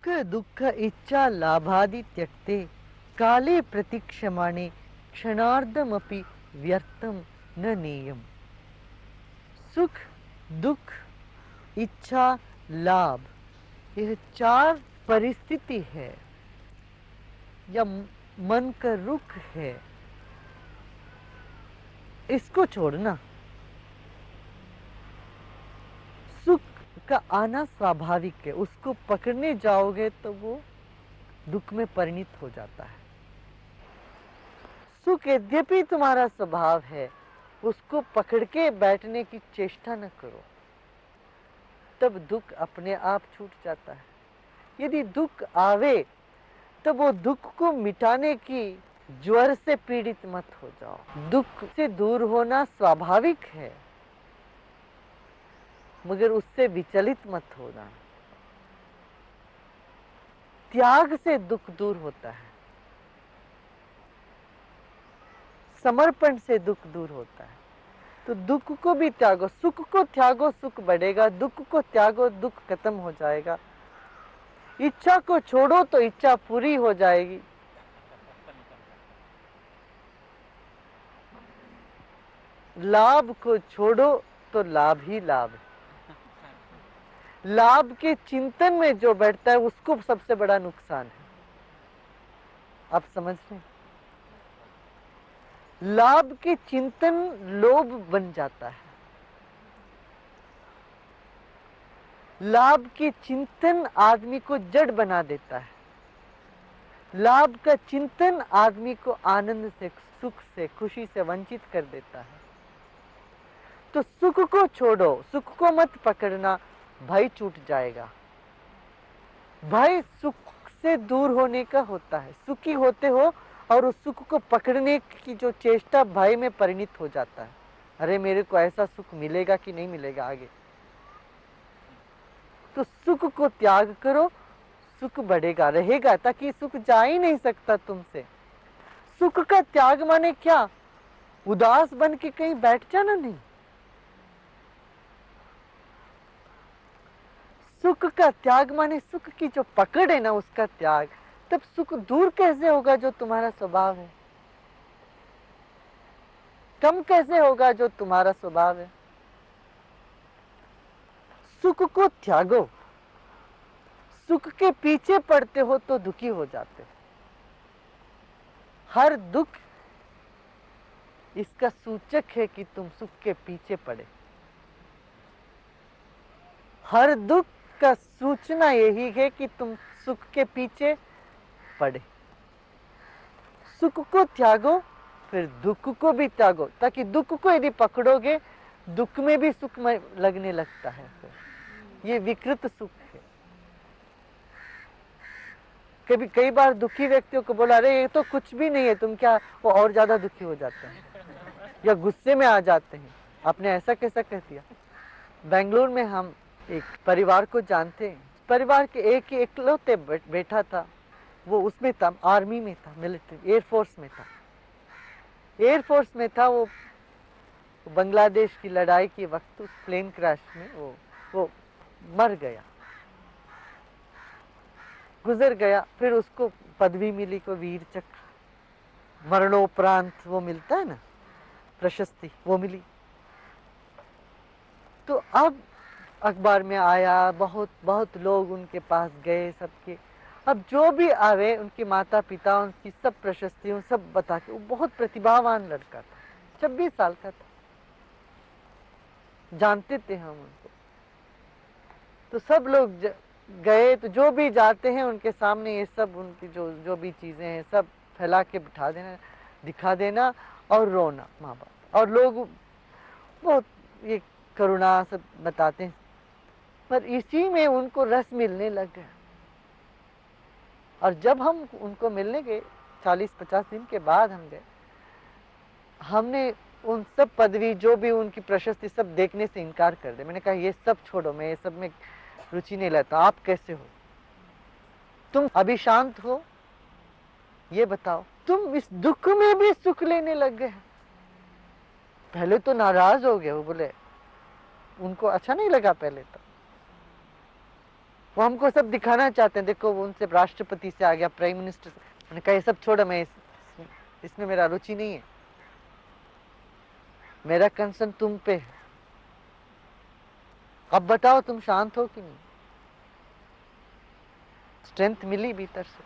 सुख दुःख इच्छा लाभादि त्यक्ते काले प्रतीक्षमाणे क्षणार्धमपि व्यर्थम न नेयम। सुख दुख इच्छा लाभ, यह चार परिस्थिति है या मन का रुख है, इसको छोड़ना। सुख का आना स्वाभाविक है, उसको पकड़ने जाओगे तो वो दुख में परिणित हो जाता है। सुख यद्यपि तुम्हारा स्वभाव है, उसको पकड़ के बैठने की चेष्टा न करो, तब दुख अपने आप छूट जाता है। यदि दुख आवे तब वो दुख को मिटाने की ज्वर से पीड़ित मत हो जाओ। दुख से दूर होना स्वाभाविक है, मगर उससे विचलित मत होना। त्याग से दुख दूर होता है, समर्पण से दुख दूर होता है। तो दुख को भी त्यागो, सुख को त्यागो, सुख बढ़ेगा। दुख को त्यागो, दुख खत्म हो जाएगा। इच्छा को छोड़ो तो इच्छा पूरी हो जाएगी। लाभ को छोड़ो तो लाभ ही लाभ है। लाभ के चिंतन में जो बैठता है उसको सबसे बड़ा नुकसान है। आप समझ रहे हैं? लाभ के चिंतन लोभ बन जाता है। लाभ के चिंतन आदमी को जड़ बना देता है। लाभ का चिंतन आदमी को आनंद से, सुख से, खुशी से वंचित कर देता है। तो सुख को छोड़ो, सुख को मत पकड़ना, भय छूट जाएगा। भय सुख से दूर होने का होता है। सुखी होते हो और उस सुख को पकड़ने की जो चेष्टा भय में परिणित हो जाता है। अरे मेरे को ऐसा सुख मिलेगा कि नहीं मिलेगा आगे। तो सुख को त्याग करो, सुख बढ़ेगा, रहेगा, ताकि सुख जा ही नहीं सकता तुमसे। सुख का त्याग माने क्या? उदास बन के कहीं बैठ जाना नहीं। सुख का त्याग माने सुख की जो पकड़ है ना, उसका त्याग। तब सुख दूर कैसे होगा जो तुम्हारा स्वभाव है? कम कैसे होगा जो तुम्हारा स्वभाव है? सुख को त्यागो। सुख के पीछे पड़ते हो तो दुखी हो जाते हो। हर दुख इसका सूचक है कि तुम सुख के पीछे पड़े। हर दुख का सूचना यही है कि तुम सुख के पीछे पड़े। सुख को त्यागो, फिर दुख को भी त्यागो, ताकि दुख को यदि पकड़ोगे दुख में भी सुख में लगने लगता है। फिर ये विकृत सुख है। कई बार दुखी व्यक्तियों को बोला, अरे ये तो कुछ भी नहीं है, तुम क्या, वो और ज्यादा दुखी हो जाते हैं या गुस्से में आ जाते हैं। आपने ऐसा कैसा कह दिया? बेंगलुरु में हम एक परिवार को जानते हैं। परिवार के एक ही इकलौते बेटा था, वो उसमें था, आर्मी में था, मिलिट्री एयरफोर्स में था। एयरफोर्स में था वो। बांग्लादेश की लड़ाई के वक्त उस प्लेन क्रैश में वो मर गया, गुजर गया। फिर उसको पदवी मिली को वीर चक्र, मरणोपरांत वो मिलता है ना प्रशस्ति, वो मिली। तो अब अखबार में आया, बहुत बहुत लोग उनके पास गए सबके। अब जो भी आवे उनके माता पिता उनकी सब प्रशस्तियों सब बता के, वो बहुत प्रतिभावान लड़का था, 26 साल का था, जानते थे हम उनको। तो सब लोग गए, तो जो भी जाते हैं उनके सामने ये सब उनकी जो भी चीजें हैं सब फैला के बिठा देना, दिखा देना और रोना माँ बाप। और लोग बहुत ये करुणा सब बताते हैं, पर इसी में उनको रस मिलने लग गया। और जब हम उनको मिलने गए 40-50 दिन के बाद हम गए, हमने उन सब पदवी जो भी उनकी प्रशस्ति सब देखने से इनकार कर दिया। मैंने कहा ये सब छोड़ो, मैं ये सब में रुचि नहीं लेता। आप कैसे हो? तुम अभी शांत हो? ये बताओ। तुम इस दुख में भी सुख लेने लग गए। पहले तो नाराज हो गए, वो बोले उनको अच्छा नहीं लगा पहले तो। वो हमको सब दिखाना चाहते हैं, देखो वो उनसे राष्ट्रपति से आ गया, प्राइम मिनिस्टर से, मैंने कहा ये सब छोड़ो, मैं इसमें मेरा रुचि नहीं है, मेरा कंसर्न तुम पे है। अब बताओ तुम शांत हो कि नहीं? स्ट्रेंथ मिली भीतर से।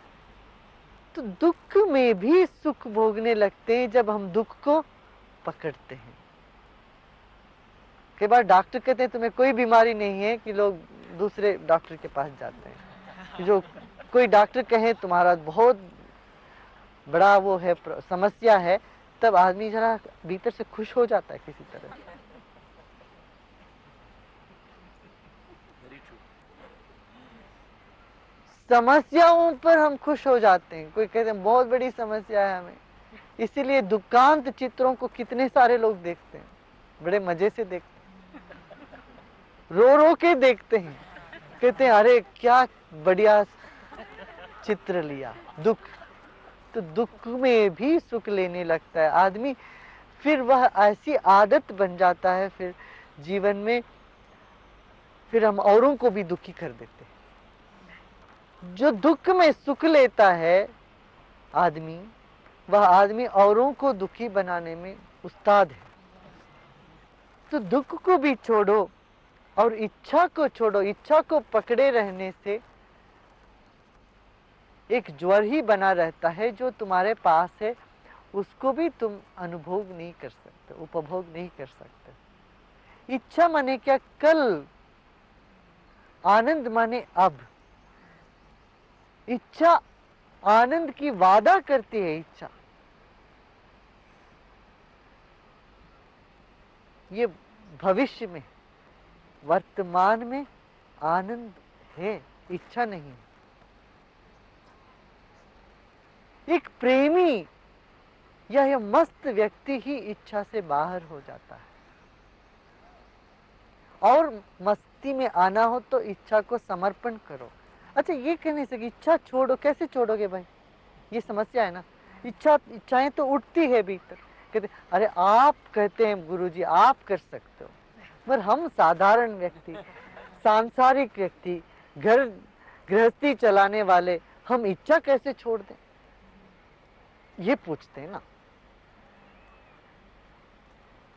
तो दुख में भी सुख भोगने लगते हैं जब हम दुख को पकड़ते हैं। कई बार डॉक्टर कहते हैं तुम्हें कोई बीमारी नहीं है, कि लोग दूसरे डॉक्टर के पास जाते हैं। जो कोई डॉक्टर कहे तुम्हारा बहुत बड़ा वो है, समस्या है, तब आदमी जरा भीतर से खुश हो जाता है किसी तरह से। समस्याओं पर हम खुश हो जाते हैं। कोई कहते हैं बहुत बड़ी समस्या है हमें, इसीलिए दुखांत चित्रों को कितने सारे लोग देखते हैं, बड़े मजे से देखते हैं, रो रो के देखते हैं, कहते हैं अरे क्या बढ़िया चित्र लिया। दुख, तो दुख में भी सुख लेने लगता है आदमी, फिर वह ऐसी आदत बन जाता है फिर जीवन में, फिर हम औरों को भी दुखी कर देते हैं। जो दुख में सुख लेता है आदमी, वह आदमी औरों को दुखी बनाने में उस्ताद है। तो दुख को भी छोड़ो और इच्छा को छोड़ो। इच्छा को पकड़े रहने से एक ज्वर ही बना रहता है, जो तुम्हारे पास है उसको भी तुम अनुभोग नहीं कर सकते, उपभोग नहीं कर सकते। इच्छा माने क्या? कल। आनंद माने अब। इच्छा आनंद की वादा करती है। इच्छा ये भविष्य में, वर्तमान में आनंद है, इच्छा नहीं। एक प्रेमी या यह मस्त व्यक्ति ही इच्छा से बाहर हो जाता है। और मस्ती में आना हो तो इच्छा को समर्पण करो। अच्छा, ये कह नहीं सके इच्छा छोड़ो, कैसे छोड़ोगे भाई? ये समस्या है ना। इच्छाएं तो उठती है भीतर, कहते अरे आप कहते हैं गुरुजी आप कर सकते हो, पर हम साधारण व्यक्ति, सांसारिक व्यक्ति, घर गृहस्थी चलाने वाले, हम इच्छा कैसे छोड़ दें? ये पूछते हैं ना।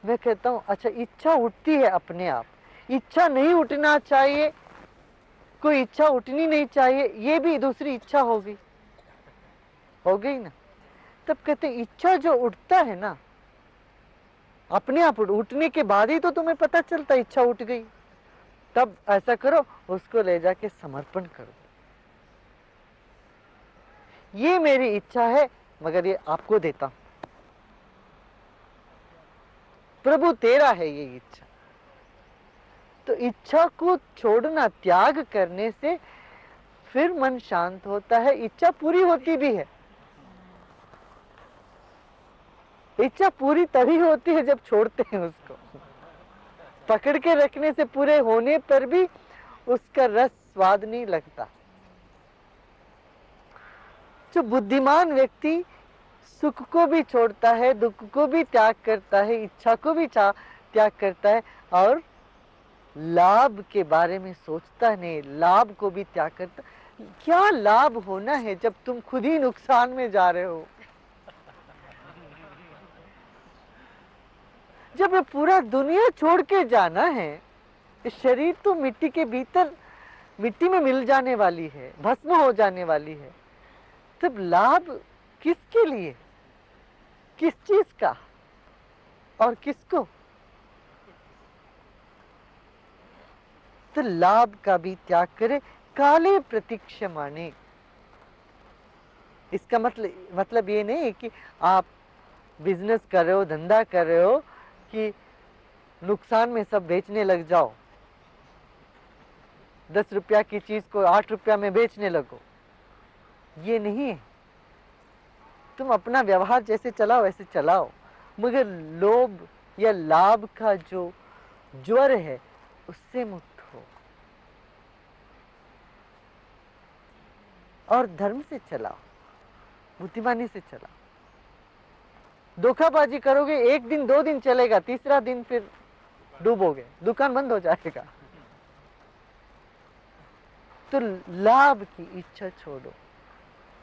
मैं कहता हूं अच्छा, इच्छा उठती है अपने आप, इच्छा नहीं उठना चाहिए, कोई इच्छा उठनी नहीं चाहिए, ये भी दूसरी इच्छा होगी, हो गई ना। तब कहते इच्छा जो उठता है ना, अपने आप उठने के बाद ही तो तुम्हें पता चलता इच्छा उठ गई। तब ऐसा करो, उसको ले जाके समर्पण करो, ये मेरी इच्छा है मगर ये आपको देता हूं, प्रभु तेरा है ये इच्छा। तो इच्छा को छोड़ना, त्याग करने से फिर मन शांत होता है। इच्छा पूरी होती भी है। इच्छा पूरी तभी होती है जब छोड़ते हैं उसको। पकड़ के रखने से पूरे होने पर भी उसका रस स्वाद नहीं लगता। जो बुद्धिमान व्यक्ति सुख को भी छोड़ता है, दुख को भी त्याग करता है, इच्छा को भी त्याग करता है और लाभ के बारे में सोचता नहीं, लाभ को भी त्याग करता। क्या लाभ होना है जब तुम खुद ही नुकसान में जा रहे हो? जब ये पूरा दुनिया छोड़ के जाना है, शरीर तो मिट्टी के भीतर, मिट्टी में मिल जाने वाली है, भस्म हो जाने वाली है, तब लाभ किसके लिए, किस चीज का और किसको? तो लाभ का भी त्याग करे, काले प्रतीक्षा माने। इसका मतलब ये नहीं कि आप बिजनेस कर रहे हो, धंधा कर रहे हो कि नुकसान में सब बेचने लग जाओ, 10 रुपया की चीज को 8 रुपया में बेचने लगो, ये नहीं है। तुम अपना व्यवहार जैसे चलाओ वैसे चलाओ, मगर लोभ या लाभ का जो ज्वर है उससे मुक्त हो और धर्म से चलाओ, बुद्धिमानी से चलाओ। धोखाबाजी करोगे, 1 दिन 2 दिन चलेगा, तीसरा दिन फिर डूबोगे, दुकान बंद हो जाएगा। तो लाभ की इच्छा छोड़ो।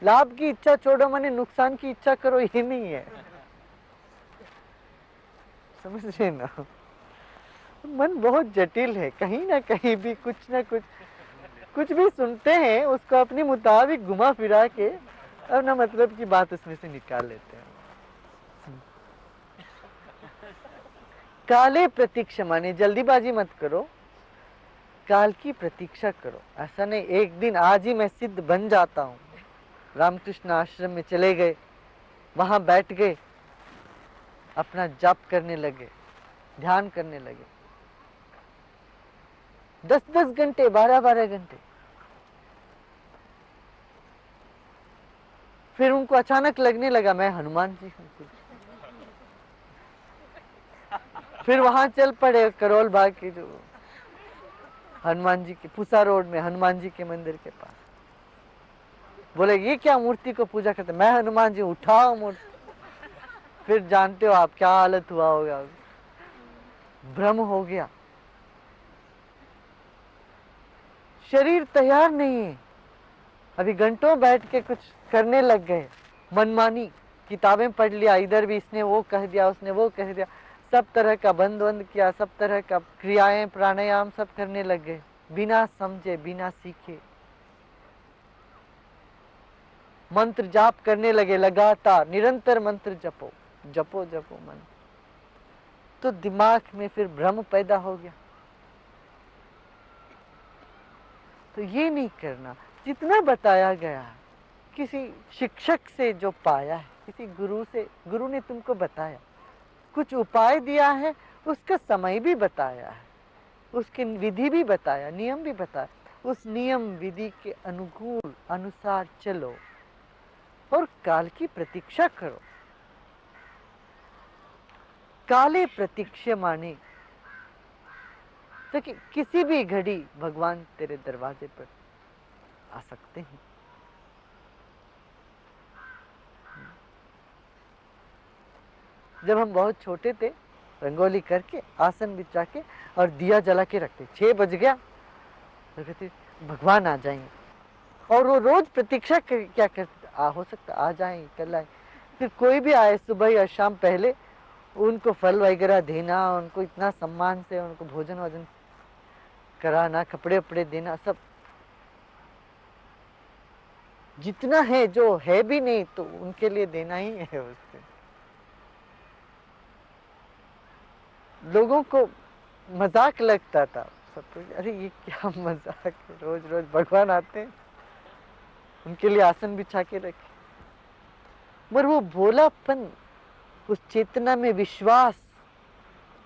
लाभ की इच्छा छोड़ो माने नुकसान की इच्छा करो, ये नहीं है। समझ रहे ना? मन बहुत जटिल है, कहीं ना कहीं भी कुछ ना कुछ भी सुनते हैं उसको अपने मुताबिक घुमा फिरा के अब ना मतलब की बात उसमें से निकाल लेते हैं। काले प्रतीक्षा माने जल्दीबाजी मत करो, काल की प्रतीक्षा करो। ऐसा नहीं एक दिन आज ही मैं सिद्ध बन जाता हूँ। रामकृष्ण आश्रम में चले गए, वहां बैठ गए, अपना जाप करने लगे, ध्यान करने लगे, 10-10 घंटे, 12-12 घंटे। फिर उनको अचानक लगने लगा मैं हनुमान जी हूँ। फिर वहां चल पड़े करोल बाग की जो हनुमान जी के पूसा रोड में हनुमान जी के मंदिर के पास। बोले ये क्या मूर्ति को पूजा करते? मैं हनुमान जी, उठाओ मूर्ति। फिर जानते हो आप क्या हालत हुआ होगा, भ्रम हो गया। शरीर तैयार नहीं है, अभी घंटों बैठ के कुछ करने लग गए, मनमानी किताबें पढ़ लिया, इधर भी इसने वो कह दिया, उसने वो कह दिया, सब तरह का बंद किया, सब तरह का क्रियाएं प्राणायाम सब करने लग गए, बिना समझे बिना सीखे। मंत्र जाप करने लगे, लगातार निरंतर मंत्र जपो जपो जपो मंत्र। तो दिमाग में फिर भ्रम पैदा हो गया। तो ये नहीं करना। जितना बताया गया किसी शिक्षक से जो पाया है, किसी गुरु से, गुरु ने तुमको बताया, कुछ उपाय दिया है, उसका समय भी बताया है, उसकी विधि भी बताया, नियम भी बताया, उस नियम विधि के अनुकूल अनुसार चलो और काल की प्रतीक्षा करो। काले प्रतीक्षा माने तो कि किसी भी घड़ी भगवान तेरे दरवाजे पर आ सकते हैं। जब हम बहुत छोटे थे, रंगोली करके आसन बिछा के और दिया जला के रखते, 6 बज गया तो कहते भगवान आ जाएंगे, और वो रोज प्रतीक्षा क्या करते, हो सकता आ जाएंगे, कल आए। फिर कोई भी आए सुबह या शाम, पहले उनको फल वगैरह देना, उनको इतना सम्मान से उनको भोजन वोजन कराना, कपड़े वपड़े देना, सब जितना है, जो है भी नहीं तो उनके लिए देना ही है। उससे लोगों को मजाक लगता था, सब कुछ, अरे ये क्या मजाक है, रोज रोज भगवान आते हैं, उनके लिए आसन बिछा के रखे। मगर वो भोलापन, उस चेतना में विश्वास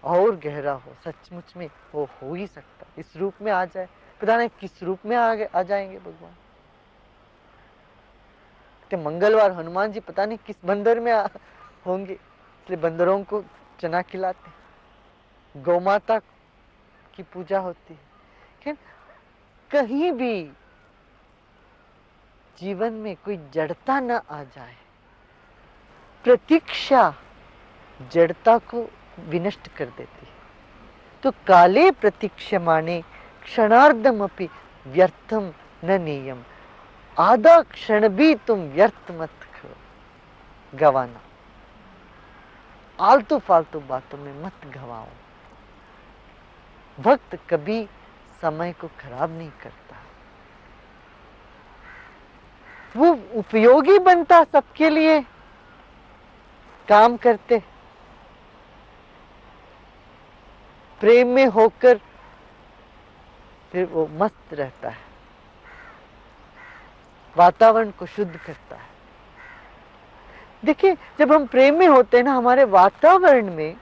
और गहरा हो, सचमुच में वो हो ही सकता, इस रूप में आ जाए, पता नहीं किस रूप में आ जाएंगे भगवान। तो मंगलवार हनुमान जी पता नहीं किस बंदर में होंगे, इसलिए बंदरों को चना खिलाते, गौ माता की पूजा होती है। कहीं भी जीवन में कोई जड़ता न आ जाए, प्रतीक्षा जड़ता को विनष्ट कर देती है। तो काले प्रतीक्षा माने क्षणार्धम अपि व्यर्थम न नियम, आधा क्षण भी तुम व्यर्थ मत करो, गवाना, आलतू फालतू बातों में मत गवाओ। भक्त कभी समय को खराब नहीं करता, वो उपयोगी बनता, सबके लिए काम करते, प्रेम में होकर फिर वो मस्त रहता है, वातावरण को शुद्ध करता है। देखिए जब हम प्रेम में होते हैं ना, हमारे वातावरण में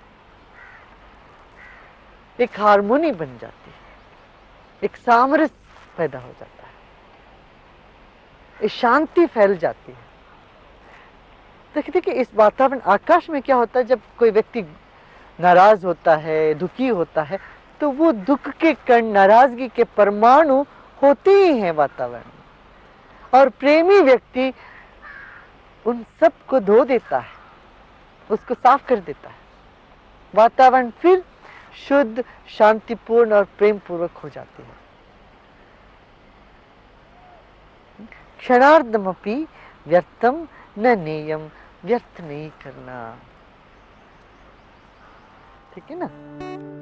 एक हार्मोनी बन जाती है, एक सामरस्य पैदा हो जाता है, एक शांति फैल जाती है। देखिए इस वातावरण, आकाश में क्या होता है, जब कोई व्यक्ति नाराज होता है, दुखी होता है, तो वो दुख के कण, नाराजगी के परमाणु होते ही हैं वातावरण में, और प्रेमी व्यक्ति उन सब को धो देता है, उसको साफ कर देता है, वातावरण फिर शुद्ध, शांतिपूर्ण और प्रेम पूर्वक हो जाती है। क्षणार्धमपि व्यर्थम न नेयम, व्यर्थ नहीं करना। ठीक है ना।